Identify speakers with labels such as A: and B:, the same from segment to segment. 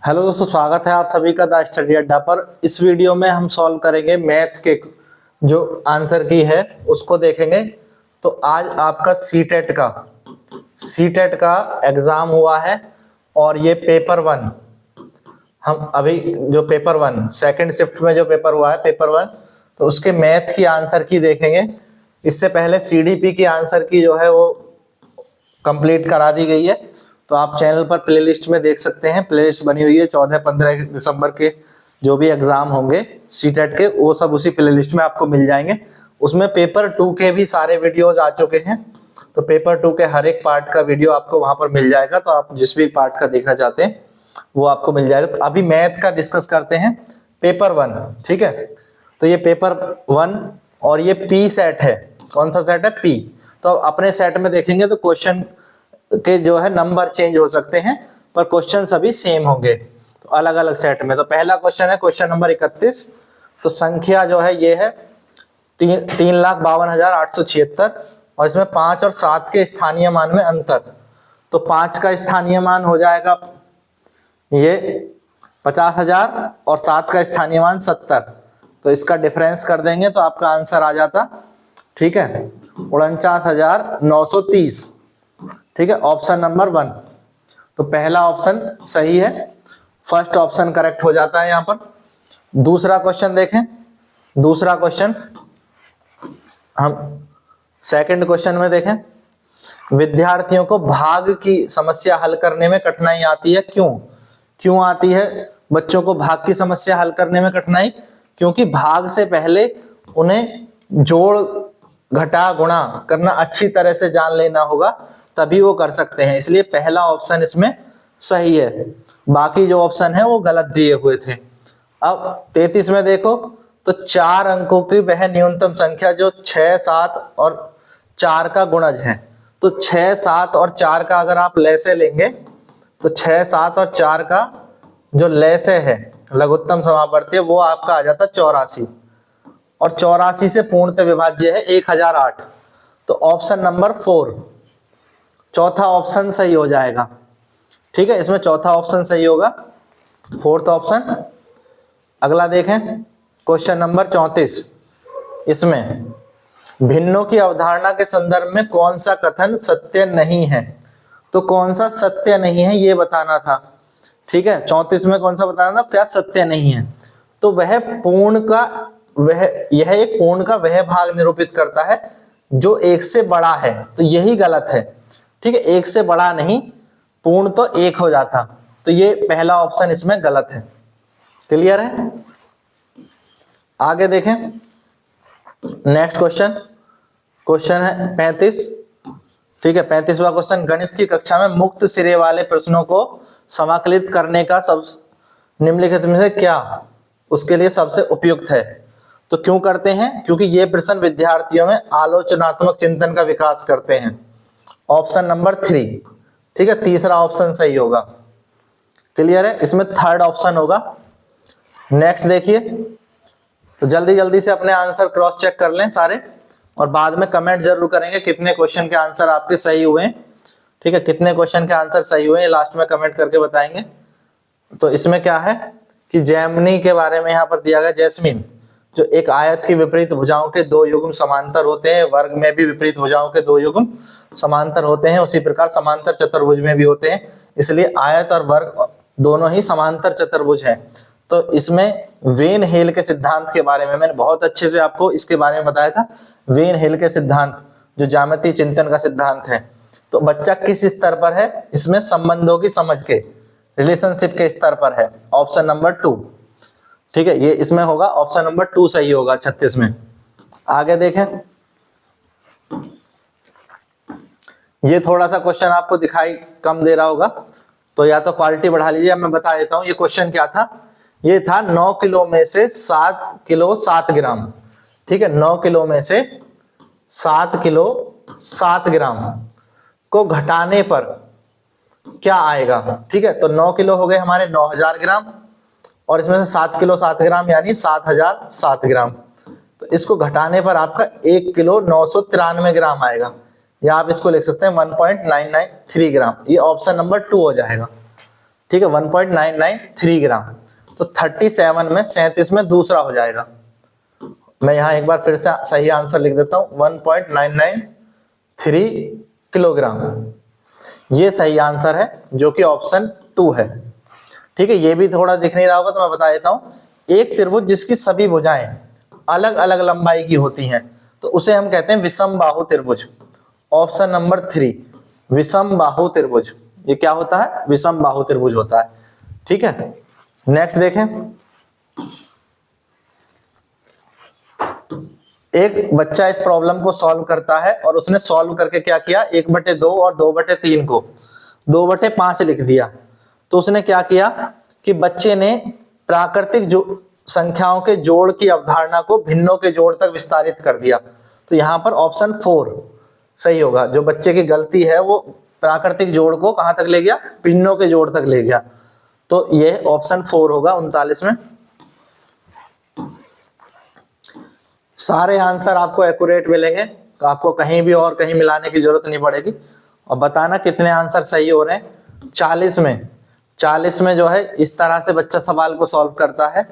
A: Hello दोस्तों, स्वागत है आप सभी का द स्टडी अड्डा पर। इस वीडियो में हम सॉल्व करेंगे मैथ के जो आंसर की है उसको देखेंगे। तो आज आपका सीटेट का एग्जाम हुआ है और ये पेपर वन, हम अभी जो पेपर वन सेकंड शिफ्ट में जो पेपर हुआ है पेपर वन, तो उसके मैथ की आंसर की देखेंगे। इससे पहले सीडीपी की आंसर की जो है वो कंप्लीट करा दी गई है, तो आप चैनल पर प्लेलिस्ट में देख सकते हैं। प्लेलिस्ट बनी हुई है 14-15 दिसंबर के जो भी एग्जाम होंगे सीटेट के, वो सब उसी प्लेलिस्ट में आपको मिल जाएंगे। उसमें पेपर 2 के भी सारे वीडियोस आ चुके हैं, तो पेपर 2 के हर एक पार्ट का वीडियो आपको वहां पर मिल जाएगा। तो आप जिस भी पार्ट का देखना चाहते हैं वो आपको मिल जाएगा। तो अभी मैथ का डिस्कस करते हैं, पेपर वन। ठीक है, तो ये पेपर वन और ये पी सेट है। कौन सा सेट है? पी। तो अपने सेट में देखेंगे तो क्वेश्चन के जो है नंबर चेंज हो सकते हैं, पर क्वेश्चन सभी सेम होंगे, तो अलग अलग सेट में। तो पहला क्वेश्चन है क्वेश्चन नंबर 31। तो संख्या जो है ये है 3,52,876 और इसमें 5 और 7 के स्थानीय मान में अंतर। तो 5 का स्थानीय मान हो जाएगा ये 50,000 और 7 का स्थानीय मान 70। तो इसका डिफरेंस कर देंगे तो आपका आंसर आ जाता, ठीक है, 49,930। ठीक है, ऑप्शन नंबर 1। तो पहला ऑप्शन सही है, फर्स्ट ऑप्शन करेक्ट हो जाता है यहां पर। दूसरा क्वेश्चन देखें। दूसरा क्वेश्चन हम सेकंड क्वेश्चन में देखें। विद्यार्थियों को भाग की समस्या हल करने में कठिनाई आती है, क्यों आती है बच्चों को भाग की समस्या हल करने में कठिनाई? क्योंकि भाग से पहले उन्हें जोड़ घटा गुणा करना अच्छी तरह से जान लेना होगा, तभी वो कर सकते हैं। इसलिए पहला ऑप्शन इसमें सही है, बाकी जो ऑप्शन है वो गलत दिए हुए थे। अब 33 में देखो, तो 4 अंकों की वह न्यूनतम संख्या जो 6, 7 और 4 का गुणज है। तो 6, 7 और 4 का अगर आप लैसे लेंगे तो 6, 7 और 4 का जो लैसे है लघुत्तम समापवर्ती है वो आपका आ जाता 84, और 84 से पूर्णतः विभाज्य है 1008। तो ऑप्शन नंबर 4, चौथा ऑप्शन सही हो जाएगा। ठीक है, इसमें चौथा ऑप्शन सही होगा, फोर्थ ऑप्शन। अगला देखें क्वेश्चन नंबर 34। इसमें भिन्नों की अवधारणा के संदर्भ में कौन सा कथन सत्य नहीं है? तो कौन सा सत्य नहीं है ये बताना था। ठीक है, 34 में कौन सा बताना था, क्या सत्य नहीं है? तो यह एक पूर्ण का वह भाग निरूपित करता है जो एक से बड़ा है, तो यही गलत है। ठीक है, एक से बड़ा नहीं, पूर्ण तो एक हो जाता, तो ये पहला ऑप्शन इसमें गलत है। क्लियर है? आगे देखें नेक्स्ट क्वेश्चन है 35। ठीक है, 35वां क्वेश्चन। गणित की कक्षा में मुक्त सिरे वाले प्रश्नों को समाकलित करने का सब निम्नलिखित में से क्या उसके लिए सबसे उपयुक्त है? तो क्यों करते हैं? क्योंकि ये प्रश्न विद्यार्थियों में आलोचनात्मक चिंतन का विकास करते हैं। Option number 3। ठीक है, तीसरा ऑप्शन सही होगा। क्लियर है? इसमें थर्ड ऑप्शन होगा। नेक्स्ट देखिए, तो जल्दी से अपने आंसर क्रॉस चेक कर लें सारे, और बाद में कमेंट जरूर करेंगे कितने क्वेश्चन के आंसर आपके सही हुए। ठीक है, कितने क्वेश्चन के आंसर सही हुए लास्ट में कमेंट करके बताएंगे। तो इसमें क्या है कि जैमिनी के बारे में यहाँ पर दिया गया। जैस्मिन जो एक आयत की विपरीत भुजाओं के 2 युग्म समांतर होते हैं, वर्ग में भी विपरीत भुजाओं के 2 युग्म समांतर होते हैं, उसी प्रकार समांतर चतुर्भुज में भी होते हैं। इसलिए आयत और वर्ग दोनों ही समांतर चतुर्भुज हैं। तो इसमें वेन हेल के सिद्धांत के बारे में मैंने बहुत अच्छे से आपको इसके बारे में बताया था। वेन हेल के सिद्धांत जो ज्यामितीय चिंतन का सिद्धांत है, तो बच्चा किस स्तर पर है? इसमें संबंधों की समझ के, रिलेशनशिप के स्तर पर है। Option number 2। ठीक है, ये इसमें होगा, ऑप्शन नंबर 2 सही होगा 36 में। आगे देखें, ये थोड़ा सा क्वेश्चन आपको दिखाई कम दे रहा होगा, तो या तो क्वालिटी बढ़ा लीजिए। मैं बता देता हूं ये क्वेश्चन क्या था। ये था 9 किलो में से 7 किलो 7 ग्राम। ठीक है, 9 किलो में से 7 किलो 7 ग्राम को घटाने पर क्या आएगा? ठीक है, तो 9 किलो हो गए हमारे 9000 ग्राम, और इसमें से 7 किलो 7 ग्राम यानी 7007 ग्राम। तो इसको घटाने पर आपका 1 किलो 993 ग्राम आएगा, या आप इसको लिख सकते हैं 1.993 ग्राम। ये ऑप्शन नंबर 2 हो जाएगा। ठीक है, 1.993 ग्राम। तो 37 में 37 में दूसरा हो जाएगा। मैं यहाँ एक बार फिर से सही आंसर लिख देता हूँ, 1.993 किलोग्राम। ये सही आंसर है जो कि ऑप्शन 2 है। ठीक है, ये भी थोड़ा दिख नहीं रहा होगा तो मैं बता देता हूँ। एक त्रिभुज जिसकी सभी भुजाएं अलग अलग लंबाई की होती हैं तो उसे हम कहते हैं विषम बाहु त्रिभुज। ऑप्शन नंबर 3 विषम बाहु त्रिभुज। ये क्या होता है? विषम बाहु त्रिभुज होता है। ठीक है, नेक्स्ट देखें। एक बच्चा इस प्रॉब्लम को सॉल्व करता है और उसने सॉल्व करके क्या किया, 1/2 और 2/3 को 2/5 लिख दिया। तो उसने क्या किया कि बच्चे ने प्राकृतिक जो संख्याओं के जोड़ की अवधारणा को भिन्नों के जोड़ तक विस्तारित कर दिया। तो यहाँ पर ऑप्शन 4 सही होगा। जो बच्चे की गलती है वो प्राकृतिक जोड़ को कहां तक ले गया, भिन्नों के जोड़ तक ले गया। तो ये ऑप्शन 4 होगा 39 में। सारे आंसर आपको एक्यूरेट मिलेंगे, तो आपको कहीं भी और कहीं मिलाने की जरूरत नहीं पड़ेगी। और बताना कितने आंसर सही हो रहे हैं। 40 में जो है इस तरह से बच्चा सवाल को सॉल्व करता है।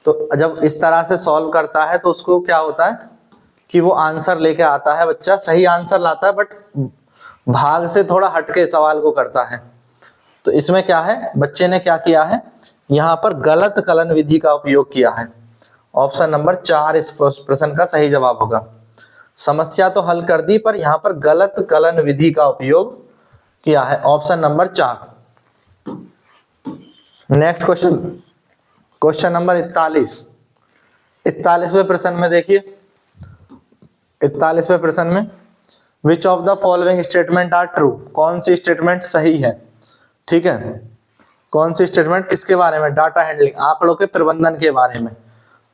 A: तो जब इस तरह से सॉल्व करता है तो उसको क्या होता है कि वो आंसर लेके आता है, बच्चा सही आंसर लाता है बट भाग से थोड़ा हटके सवाल को करता है। तो इसमें क्या है, बच्चे ने क्या किया है, यहाँ पर गलत कलन विधि का उपयोग किया है। ऑप्शन नंबर 4 इस प्रश्न का सही जवाब होगा। समस्या तो हल कर दी पर यहाँ पर गलत कलन विधि का उपयोग किया है। Option number 4। Next question, question number 41वें प्रश्न में देखिए। 41वें प्रश्न में which of the following statement are true. कौन सी स्टेटमेंट सही है? ठीक है, कौन सी स्टेटमेंट किसके बारे में, डाटा हैंडलिंग, आंकड़ों के प्रबंधन के बारे में।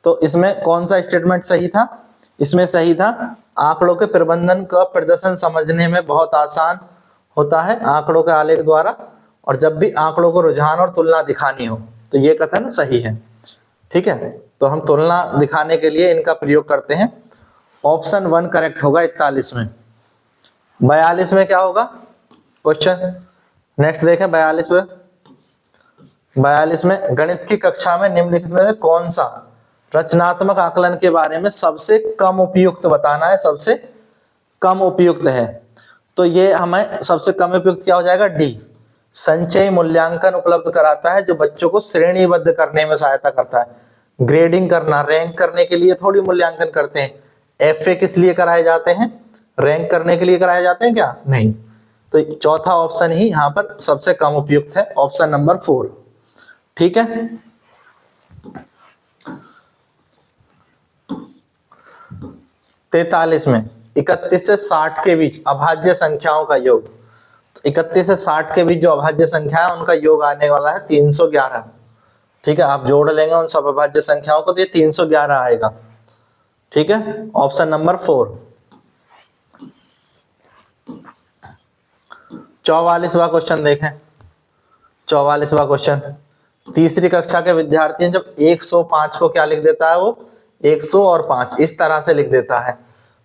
A: तो इसमें कौन सा स्टेटमेंट सही था? इसमें सही था आंकड़ों के प्रबंधन का प्रदर्शन समझने में बहुत आसान होता है आंकड़ों के आलेख द्वारा, और जब भी आंकड़ों को रुझान और तुलना दिखानी हो तो ये कथन सही है। ठीक है, तो हम तुलना दिखाने के लिए इनका प्रयोग करते हैं। ऑप्शन 1 करेक्ट होगा 41 में। 42 में क्या होगा क्वेश्चन? नेक्स्ट देखें 42 में। 42 में गणित की कक्षा में निम्नलिखित में से कौन सा रचनात्मक आकलन के बारे में सबसे कम उपयुक्त बताना है, सबसे कम उपयुक्त है। तो ये हमें सबसे कम उपयुक्त क्या हो जाएगा, डी। संचयी मूल्यांकन उपलब्ध कराता है जो बच्चों को श्रेणीबद्ध करने में सहायता करता है। ग्रेडिंग करना, रैंक करने के लिए थोड़ी मूल्यांकन करते हैं। एफए किस लिए कराए जाते हैं? रैंक करने के लिए कराए जाते हैं क्या? नहीं। तो चौथा ऑप्शन ही यहाँ पर सबसे कम उपयुक्त है, ऑप्शन नंबर 4। ठीक है, 43 में 31 से 60 के बीच अभाज्य संख्याओं का योग। 31 से 60 के बीच जो अभाज्य संख्या है उनका योग आने वाला है 311। ठीक है, आप जोड़ लेंगे उन सब अभाज्य संख्याओं को तो ये 311 आएगा। ठीक है, ऑप्शन नंबर 4। 44वां क्वेश्चन देखें। 44वां क्वेश्चन, तीसरी कक्षा के विद्यार्थी जब 105 को क्या लिख देता है, वो 100 और 5 इस तरह से लिख देता है।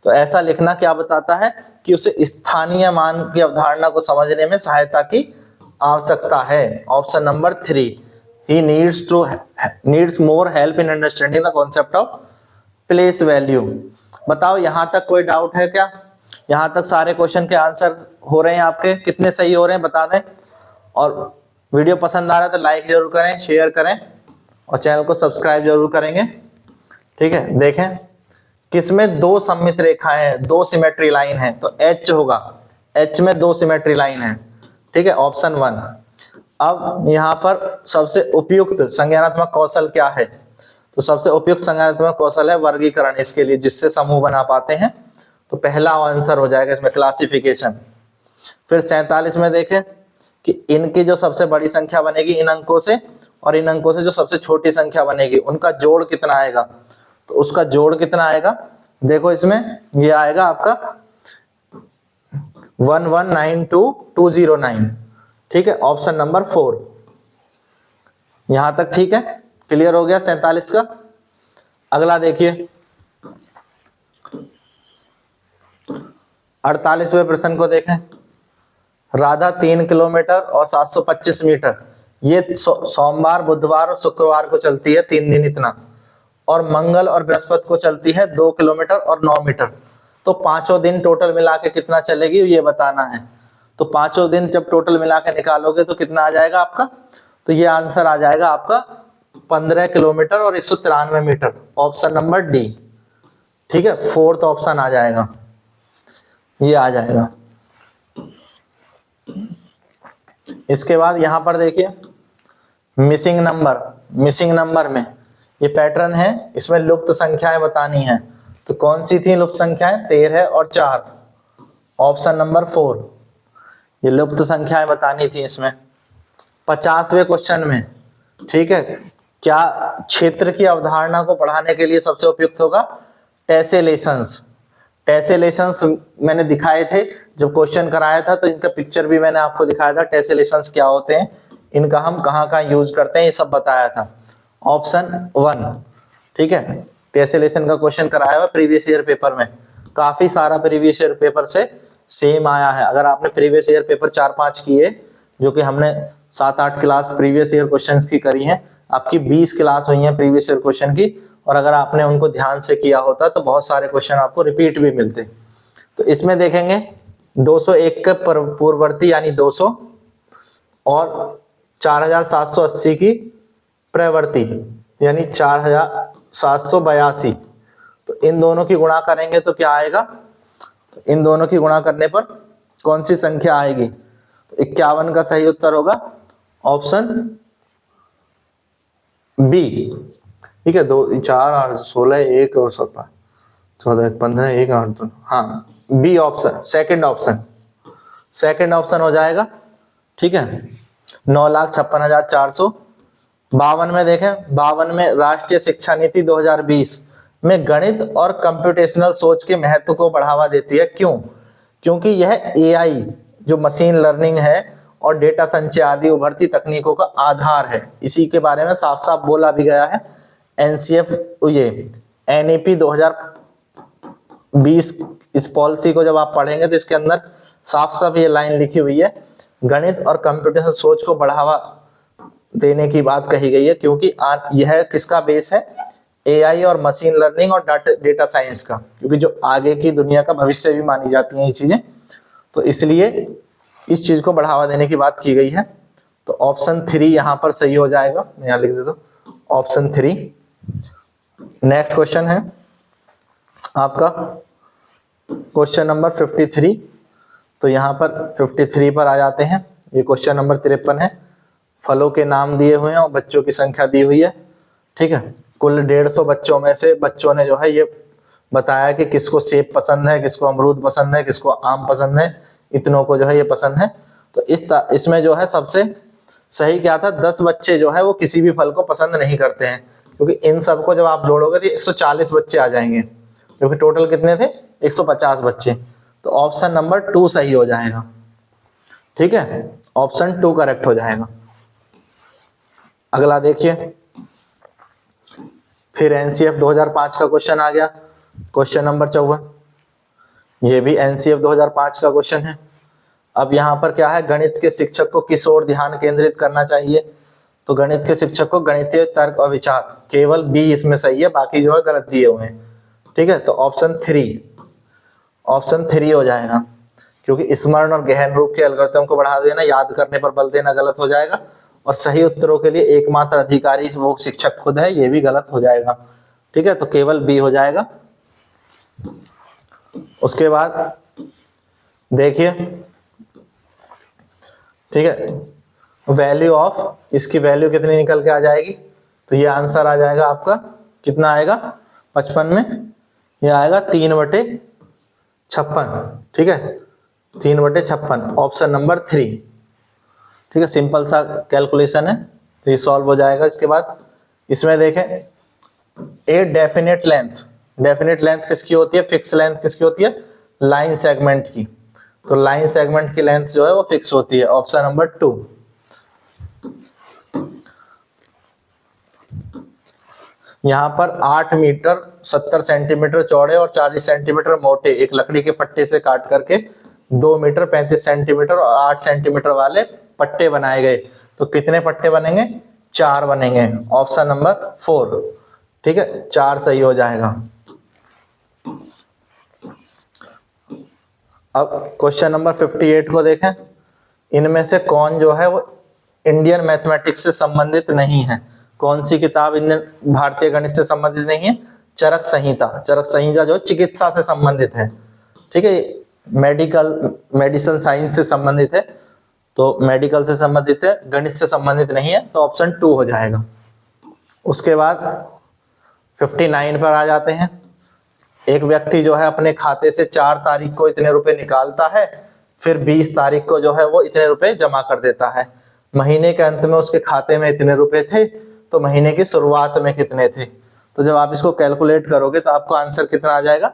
A: तो ऐसा लिखना क्या बताता है कि उसे स्थानीय मान की अवधारणा को समझने में सहायता की आवश्यकता है। Option number 3 he needs more help in understanding the concept of place value. बताओ यहां तक कोई डाउट है क्या? यहां तक सारे क्वेश्चन के आंसर हो रहे हैं आपके? कितने सही हो रहे हैं बता दें। और वीडियो पसंद आ रहा है तो लाइक जरूर करें, शेयर करें और चैनल को सब्सक्राइब जरूर करेंगे। ठीक है, देखें किसमें 2 सममित रेखाएं हैं, 2 सिमेट्री लाइन है, तो H होगा। H में 2 सिमेट्री लाइन है। ठीक है, ऑप्शन 1। अब यहाँ पर सबसे उपयुक्त संज्ञानात्मक कौशल क्या है? तो सबसे उपयुक्त संज्ञानात्मक कौशल है वर्गीकरण, इसके लिए जिससे समूह बना पाते हैं। तो पहला आंसर हो जाएगा इसमें क्लासिफिकेशन। फिर 47 में देखें कि इनकी जो सबसे बड़ी संख्या बनेगी इन अंकों से, और इन अंकों से जो सबसे छोटी संख्या बनेगी उनका जोड़ कितना आएगा। तो उसका जोड़ कितना आएगा, देखो इसमें ये आएगा आपका 1192209। ठीक है, ऑप्शन नंबर 4। यहां तक ठीक है, क्लियर हो गया 47 का। अगला देखिए 48वें प्रश्न को देखें। राधा 3 किलोमीटर और 725 मीटर ये सोमवार, बुधवार और शुक्रवार को चलती है 3 दिन इतना, और मंगल और बृहस्पति को चलती है 2 किलोमीटर और 9 मीटर। तो पांचों दिन टोटल मिला के कितना चलेगी ये बताना है। तो पांचों दिन जब टोटल मिला के निकालोगे तो कितना आ जाएगा आपका, तो ये आंसर आ जाएगा आपका 15 किलोमीटर और 193 मीटर, ऑप्शन नंबर डी। ठीक है, फोर्थ ऑप्शन आ जाएगा, ये आ जाएगा। इसके बाद यहां पर देखिए मिसिंग नंबर, मिसिंग नंबर में ये पैटर्न है, इसमें लुप्त संख्याएं बतानी है। तो कौन सी थी लुप्त संख्याएं, 13 और 4, ऑप्शन नंबर 4, ये लुप्त संख्याएं बतानी थी इसमें 50वें क्वेश्चन में। ठीक है, क्या क्षेत्र की अवधारणा को पढ़ाने के लिए सबसे उपयुक्त होगा, टेसेलेशंस। टेसेलेशंस मैंने दिखाए थे जब क्वेश्चन कराया था, तो इनका पिक्चर भी मैंने आपको दिखाया था, टेसेलेशंस क्या होते हैं, इनका हम कहाँ कहाँ यूज करते हैं, ये सब बताया था, ऑप्शन 1। ठीक है, टेसेलेशन का क्वेश्चन कराया हुआ प्रीवियस ईयर पेपर में, काफी सारा प्रीवियस ईयर पेपर से सेम आया है। अगर आपने प्रीवियस ईयर पेपर 4-5 किए, जो कि हमने 7-8 क्लास प्रीवियस ईयर क्वेश्चंस की करी हैं, आपकी 20 क्लास हुई है प्रीवियस ईयर क्वेश्चन की, और अगर आपने उनको ध्यान से किया होता तो बहुत सारे क्वेश्चन आपको रिपीट भी मिलते। तो इसमें देखेंगे 201 के पूर्ववर्ती यानी 200 और 4780 की प्रवर्ती यानी 4782, तो इन दोनों की गुणा करेंगे तो क्या आएगा, तो इन दोनों की गुणा करने पर कौन सी संख्या आएगी, तो 51 का सही उत्तर होगा ऑप्शन बी। ठीक है, 2 4 8 16 1 और 17 14 15 1 8 2, हाँ B option, second option, second option हो जाएगा। ठीक है, 9,56,452 में देखें, 52 में राष्ट्रीय शिक्षा नीति 2020 में गणित और कंप्यूटेशनल सोच के महत्व को बढ़ावा देती है। क्यों, क्योंकि यह एआई जो मशीन लर्निंग है और डेटा संचय आदि उभरती तकनीकों का आधार है। इसी के बारे में साफ साफ बोला भी गया है, एनसीएफ ये एनईपी 2020 इस पॉलिसी को जब आप पढ़ेंगे तो इसके अंदर साफ साफ ये लाइन लिखी हुई है, गणित और कंप्यूटेशनल सोच को बढ़ावा देने की बात कही गई है, क्योंकि यह किसका बेस है, एआई और मशीन लर्निंग और डेटा साइंस का, क्योंकि जो आगे की दुनिया का भविष्य भी मानी जाती हैं ये चीजें, तो इसलिए इस चीज को बढ़ावा देने की बात की गई है। तो ऑप्शन 3 यहाँ पर सही हो जाएगा, मैं यहाँ लिख देता हूँ ऑप्शन 3। नेक्स्ट क्वेश्चन है आपका क्वेश्चन नंबर 53। तो यहाँ पर 53 पर आ जाते हैं, ये क्वेश्चन नंबर 53 है। फलों के नाम दिए हुए हैं और बच्चों की संख्या दी हुई है। ठीक है, कुल 150 बच्चों में से बच्चों ने जो है ये बताया कि किसको सेब पसंद है, किसको अमरूद पसंद है, किसको आम पसंद है, इतनों को जो है ये पसंद है। तो इसमें जो है सबसे सही क्या था, 10 बच्चे जो है वो किसी भी फल को पसंद नहीं करते हैं, क्योंकि इन सबको जब आप जोड़ोगे तो 140 बच्चे आ जाएंगे, क्योंकि टोटल कितने थे 150 बच्चे। तो ऑप्शन नंबर 2 सही हो जाएगा। ठीक है, ऑप्शन 2 करेक्ट हो जाएगा। अगला देखिए, फिर एनसीएफ 2005 का क्वेश्चन आ गया, क्वेश्चन नंबर 54। ये भी एनसीएफ 2005 का क्वेश्चन है। अब यहाँ पर क्या है, गणित के शिक्षक को किस ओर ध्यान केंद्रित करना चाहिए, तो गणित के शिक्षक को गणितीय तर्क और विचार, केवल बी इसमें सही है, बाकी जो है गलत दिए हुए हैं। ठीक है, तो ऑप्शन 3 हो जाएगा, क्योंकि स्मरण और गहन रूप के एल्गोरिथम को बढ़ा देना, याद करने पर बल देना गलत हो जाएगा, और सही उत्तरों के लिए एकमात्र अधिकारी वो शिक्षक खुद है, ये भी गलत हो जाएगा। ठीक है, तो केवल बी हो जाएगा। उसके बाद देखिए, ठीक है, वैल्यू ऑफ, इसकी वैल्यू कितनी निकल के आ जाएगी, तो ये आंसर आ जाएगा आपका, कितना आएगा 55 में, ये आएगा 3/56। ठीक है, 3/56, ऑप्शन नंबर 3। ठीक है, सिंपल सा कैलकुलेशन है, तो ये सॉल्व हो जाएगा। इसके बाद इसमें देखें, ए डेफिनेट लेंथ किसकी होती है, फिक्स लेंथ किसकी होती है, लाइन सेगमेंट की। तो लाइन सेगमेंट की लेंथ जो है वो फिक्स होती है, ऑप्शन नंबर 2। यहां पर 8 मीटर 70 सेंटीमीटर चौड़े और 40 सेंटीमीटर मोटे एक लकड़ी के फट्टे से काट करके 2 मीटर 35 सेंटीमीटर और 8 सेंटीमीटर वाले पट्टे बनाए गए, तो कितने पट्टे बनेंगे? 4 बनेंगे। ऑप्शन नंबर 4, ठीक है, 4 सही हो जाएगा। अब क्वेश्चन नंबर 58 को देखें। इनमें से कौन जो है वो इंडियन मैथमेटिक्स से संबंधित नहीं है? कौन सी किताब इंडियन भारतीय गणित से संबंधित नहीं है? चरक संहिता। चरक संहिता जो चिकित्सा से संबंधित है, ठीक है, मेडिसिन साइंस से संबंधित है, तो मेडिकल से संबंधित है, गणित से संबंधित नहीं है, तो ऑप्शन 2 हो जाएगा। उसके बाद 59 पर आ जाते हैं। एक व्यक्ति जो है अपने खाते से 4 तारीख को इतने रुपए निकालता है, फिर 20 तारीख को जो है वो इतने रुपए जमा कर देता है। महीने के अंत में उसके खाते में इतने रुपए थे, तो महीने की शुरुआत में कितने थे? तो जब आप इसको कैलकुलेट करोगे तो आपको आंसर कितना आ जाएगा?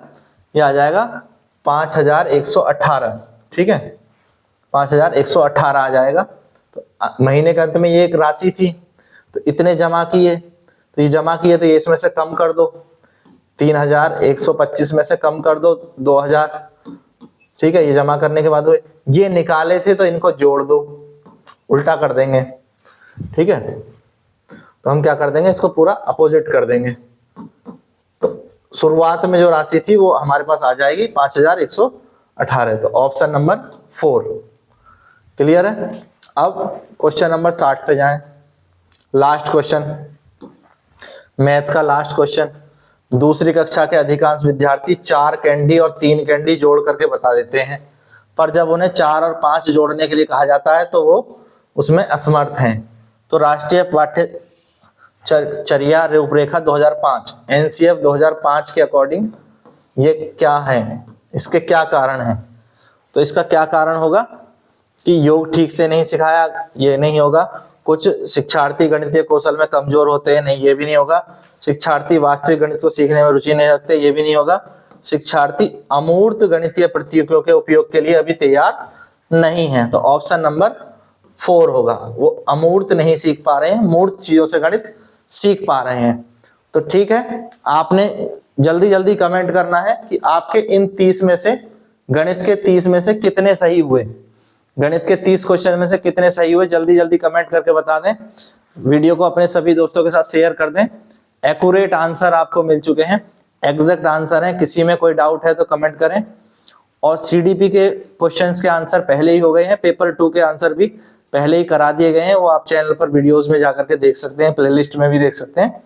A: ये आ जाएगा 5118, ठीक है, 5118 आ जाएगा। तो महीने के अंत में ये एक राशि थी, तो इतने जमा किए, तो ये जमा किए तो ये इसमें से कम कर दो, 3125 में से कम कर दो 2000, ठीक है, ये जमा करने के बाद ये निकाले थे तो इनको जोड़ दो, उल्टा कर देंगे, ठीक है। तो हम क्या कर देंगे, इसको पूरा अपोजिट कर देंगे। तो शुरुआत में जो राशि थी वो हमारे पास आ जाएगी 5118, तो ऑप्शन नंबर 4 क्लियर है। अब क्वेश्चन नंबर 60 पे जाएं। लास्ट क्वेश्चन, मैथ का लास्ट क्वेश्चन। दूसरी कक्षा के अधिकांश विद्यार्थी 4 कैंडी और 3 कैंडी जोड़ करके बता देते हैं, पर जब उन्हें 4 और 5 जोड़ने के लिए कहा जाता है तो वो उसमें असमर्थ हैं। तो राष्ट्रीय पाठ्यचर्या रूपरेखा 2005 एनसीएफ 2005 के अकॉर्डिंग ये क्या है, इसके क्या कारण हैं? तो इसका क्या कारण होगा कि योग ठीक से नहीं सिखाया, ये नहीं होगा। कुछ शिक्षार्थी गणितीय कौशल में कमजोर होते हैं, नहीं, ये भी नहीं होगा। शिक्षार्थी वास्तविक गणित को सीखने में रुचि नहीं रखते, ये भी नहीं होगा। शिक्षार्थी अमूर्त गणितीय प्रतीकों के उपयोग के लिए अभी तैयार नहीं है, तो ऑप्शन नंबर 4 होगा। वो अमूर्त नहीं सीख पा रहे हैं, मूर्त चीजों से गणित सीख पा रहे हैं। तो ठीक है, आपने जल्दी जल्दी कमेंट करना है कि आपके इन 30 में से, गणित के 30 में से कितने सही हुए, गणित के 30 क्वेश्चन में से कितने सही हुए, जल्दी जल्दी कमेंट करके बता दें। वीडियो को अपने सभी दोस्तों के साथ शेयर कर दें। एक्यूरेट आंसर आपको मिल चुके हैं, एग्जैक्ट आंसर है, किसी में कोई डाउट है तो कमेंट करें। और सीडीपी के क्वेश्चंस के आंसर पहले ही हो गए हैं, पेपर 2 के आंसर भी पहले ही करा दिए गए हैं, वो आप चैनल पर वीडियोस में जाकर के देख सकते हैं, प्लेलिस्ट में भी देख सकते हैं।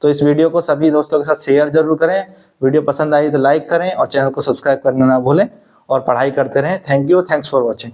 A: तो इस वीडियो को सभी दोस्तों के साथ शेयर जरूर करें। वीडियो पसंद आई तो लाइक करें और चैनल को सब्सक्राइब करना ना भूलें और पढ़ाई करते रहें। Thank you, thanks for watching.